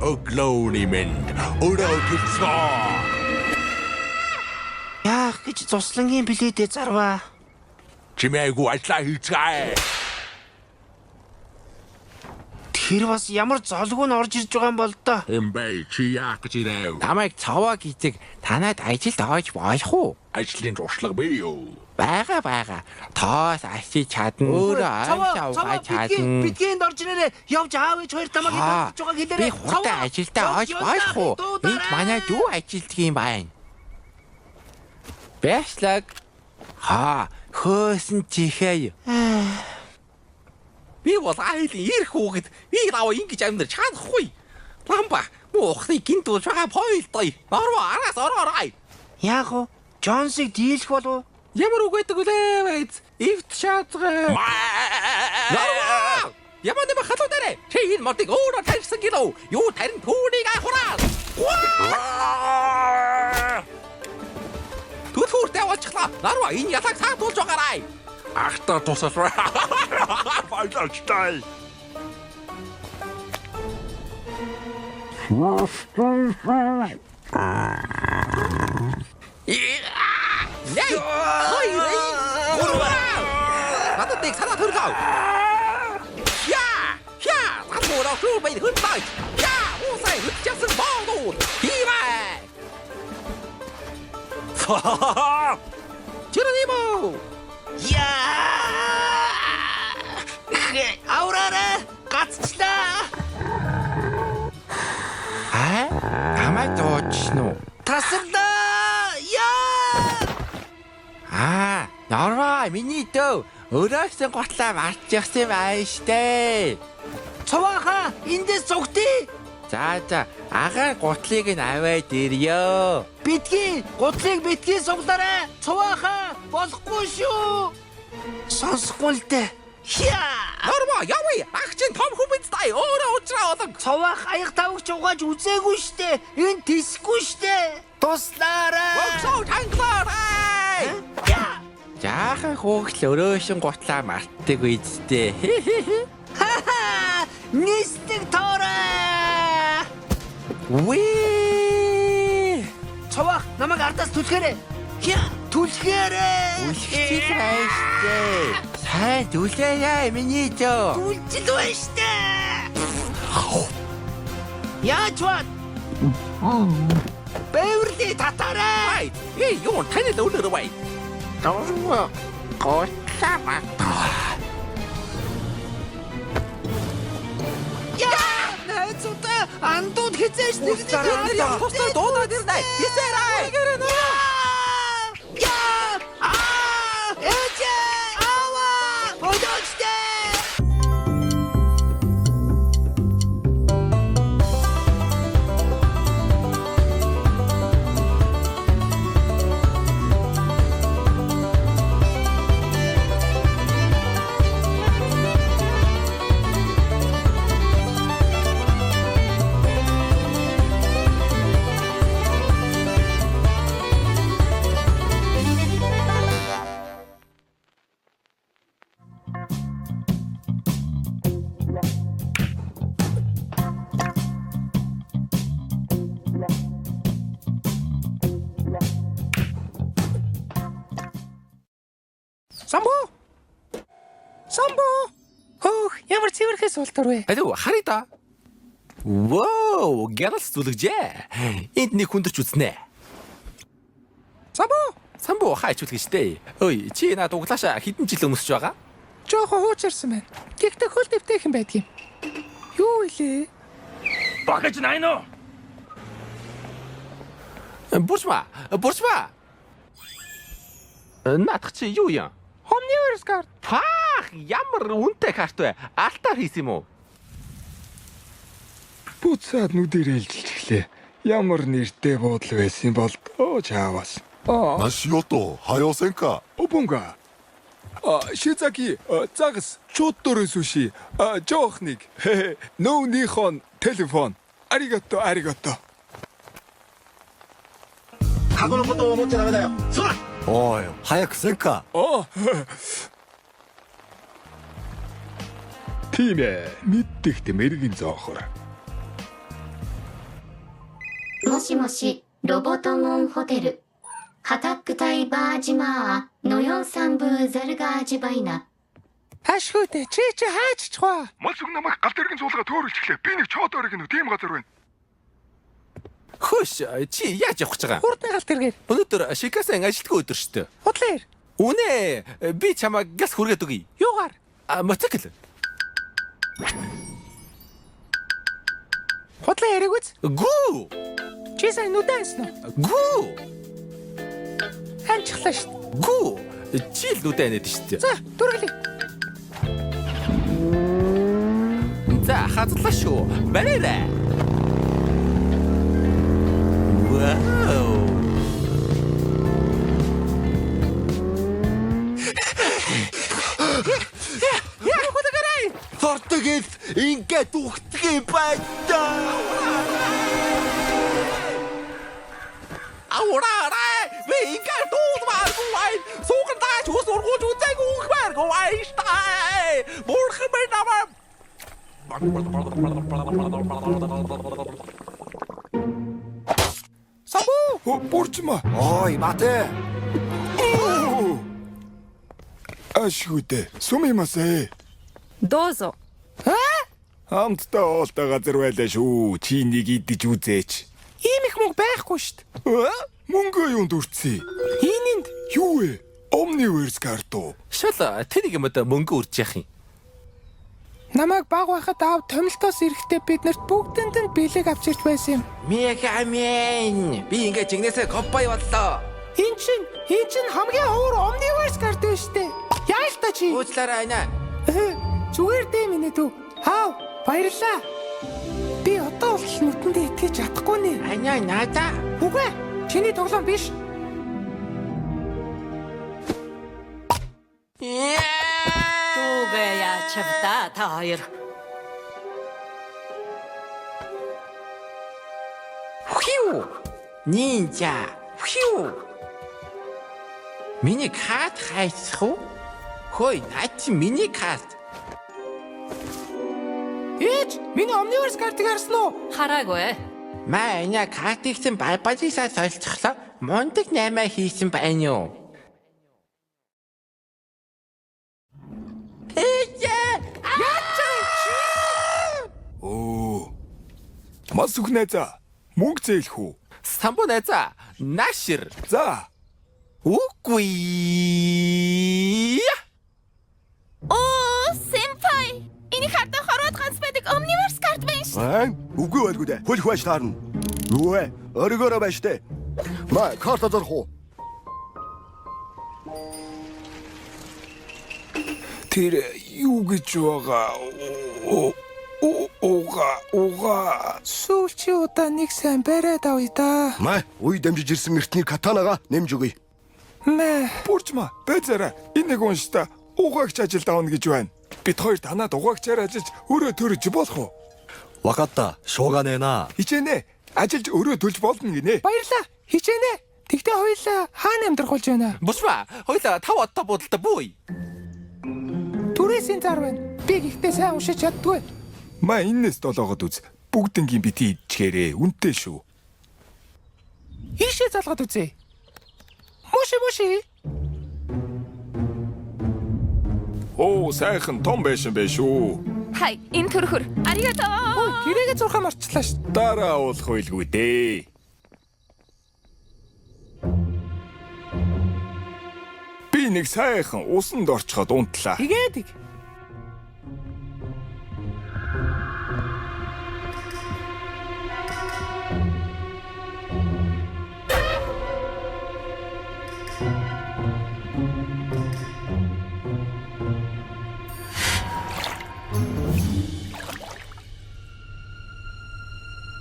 өглөөний мэнд өрөөдөлцөө. Яах гэж цуслангийн билетээ зарваа. Чимээгүй ажиллаа хийцгаая. Тэр бас ямар золгүй н орж ирж байгаа юм бол доо. Эмбэй чи яах гэж ирэв? Намайг цаваа гизэг танад ажилд оож болох уу? Ажлын туршлага бий юу? Бага. Тоос асиж чадна. Өөрөө аваа чадна. Бидгийнд орж ирээрээ явж аав ээж хоёр тамааг идэж байгаа Би хэлээрээ. хурдан ажилдаа оож болох уу? Энд манай дүү ажилддаг юм байна. Бэшлэг. Хөөсөн чихээ. Би бол айлын ирэх хүүхэд би лав ингэж амьдрч чадахгүй. Ламба муухны гинт болж байгаа пойлтой. Ороо араас ороорой. Яах вэ? Джонсыг дийлэх болов? Ямар үг гэдэг үлээ байц. Ивт шаазгаа. Ямар нэм хатуудаарэ. Чи энэ модыг өөрөө тарьсан гэлөө. Юу тарин түүнийг ахураа. Түлхүүртэй болчихлоо. Нарва энэ ялаг саатуулж байгаарай. Ахта тусалраа. Баярлалтай. Nei! Хойроо! Гурваа! Надад нэг санаа төргөө. Надад хөрбэй хөрбэй. Уусай хүчсэн боодоо. Хивээ! Чирнимо! Авраарэ! Гацчлаа! Намайг дуудчихно уу? Тасарлаа! Нарва миний дөө өрөөсөн готлаа марчихсан байна штэ. Цавааха эндээс зүгтээ. За агаар готлыг нь аваад ирё. Бидгийн гутлыг битгий суглаарай. Цавааха болохгүй шүү. Сонсохгүй л дээ. Нарва явъя. Ах чинь том хүмэцтэй өөрөө уучраа олог. Цаваах аяг тавгч угааж үзээгүй штэ. Энэ тисгүй штэ. Туслаарай. Боксоо танглаарай. Жаахан хөөгл өрөөшин готлаа мартдаг үсттэй. Нисдэг тоорой. Цаваах намайг ардаас түлхээрэй. Түлхээрэй. Үлхчил байштэй. Сайн түлхээрэй миний дөө. Түлжил байштэй. Яаж бат? Бэвэрли татарай. Юу тань л өнөр бай. Готлаа мартаа. Найзуудаа андууд хизээш Бид нар тусдаа дуудаад ирнэ. Хизээрэй. Самбо. Хөөх, ямар цэвэрхээс болтор вэ? Алуу, харъя да. Воо, гэрэлс зүлгэжээ. Энд нэг хүндэрч үзнэ. Самбо хаач үлгэж штэ. Ой, чи надад углаашаа хэдэн жил өмсөж байгаа? Жохо хуучирсан байна. Гэхдээ хөл дэвтэйхэн байдгийн. Юу илээ? Багаж найно. Буржма. Наадах чи юу юм? Omniverse card. Ямар үнэтэй карт вэ? Алтаар хийсэн юм уу? Буцаад нүдэрээ илжилж эхлэе. Ямар нэртэй буудал байсан бол чаавас. Насиото, хаяосенка. Опунга. Шизаки, загас, чууддоры суши, жоохныг. Нөөнихон телефон. Аригато. 箱のことを思っちゃダメだよ。そら。おい、早くせんか。Тийм ээ, мэддэхтэй мэрэгэн зоохор. もしもし、ロボトモンホテル。ハタックタイバージマー、ノヨンサンブーザルガージバイナ。 Ашгүй дээ. Чи хайж чухаа. Мал зүг намайг галт эргэн суулгаа төөрүүлж эхлэв. Би нэг чод ориг нэг тийм газар байна. Хөш чи яаж явах гэж байгаа? Хурдны галт эргээр. Өнөөдөр Шикасан ажилтгүй өдөр шүү дээ. Худлаа ир. Үнэ би чамайг газ хүргээд өгье. Юугаар? Мотоцикл. Худлаа яриг үз. Гүү. Чи сайн нүдэнс нэ. Гүү. Ханчлаа шүү. Гүү. Чи л нүдэ анаад шүү дээ. За, дүргэлээ. За хазлаа шүү. Барайраа. Вау. Тортогэл ингээд ухтдаг юм байна. Аураарай. Би ингээд дуудмааргүй бай. Суугандаа ч ус ургуулж үзээгүй ухмааргүй байштай. Бурхан минь намайг Самбуу. Бурчма. Ой, мате. Ашгүй дээ. Сумимасаа. どうぞ。 Хамтдаа уултаа газар байлаа шүү. Чи нэг идэж үзээч. Ийм их мөнгө байхгүй шүү. Мөнгө юунд үрцээ? Ийнинд. Юу вэ? Omniverse карту. шал тэнийг юмд мөнгө үрж яах юм. Намайг баг байхад аав томилтоос ирэхдээ биднэрт бүгдэнд нь бэлэг авчирч байсан юм. Мегамен. Би ингээд жигнэсээ коппай боллоо. Энд чинь хамгийн ховор Omniverse карт байна штэ. Яаж та чи? Уучлаарай наа. Зүгээр дээ минь дүү. Аав, баярлаа. Би одоо бол нүтэндээ итгэж чадахгүй нэ. Аня надаа. Үгүй. Чиний тоглоом биш. Дүүгээ яачвда та хоёр. Хиу. Нинжа. Хиу. Миний карт хайцах уу? Хөөе, наад чи миний карт. Ээж, миний Omniverse картыг харсан уу? Хараагүй. Маа энэ картыг сэн балбалисаа солилцохлоо. Мундаг 8 хийсэн байна юу? Оо. Мас үхнээза. Мөнгө зээлэх үү? Самбуу найзаа. Нашир. За. Үгүй. Оо, сэмпай. Энэ хатан хорвот ганц байдаг Omniverse карт байна шүү. Үгүй байлгүй дээ. Хөлх байж таарна. Юу вэ? Оригоро байж тээ. Ма, карта зарах уу? Тэр юу гэж байгаа? Уга. Сүүл чи удаа нэг сайн бариад авъя да. Ма, үе дамжиж ирсэн эртний катанага нэмж өгье. Мэ. Бурчма, байцаараа. Энэ нэг уншта угаагч ажилд авна гэж байна. Бид хоёр танаад угаагчаар ажиллаж өрөө төрөж болох уу? Ваката, шууганаа. Хичээнэ. Ажиллаж өрөө төлж болно гинэ. Баярлаа. Хичээнэ. Тэгтээ хоёлаа хаана амьдрах болж байна? Бусма, хоёлаа 5 одтой буудалтай бүү. Түрээсийн зар байна. Би гэхдээ сайн уншиж чаддгүй. Ма энэс долоогод үз. Бүгднгийн бити идчихээрээ үнтэй шүү. Ийшээ залгаад үзье. Муши. Оо, сайхан том байшин бэ шүү. はい、энэ төрхөр. ありがとう。 Гэрээгээ зурхаа марчлаа ш. Дараа уулах байлгүй дээ. Би нэг сайхан усанд орчход унтлаа. Тэгээд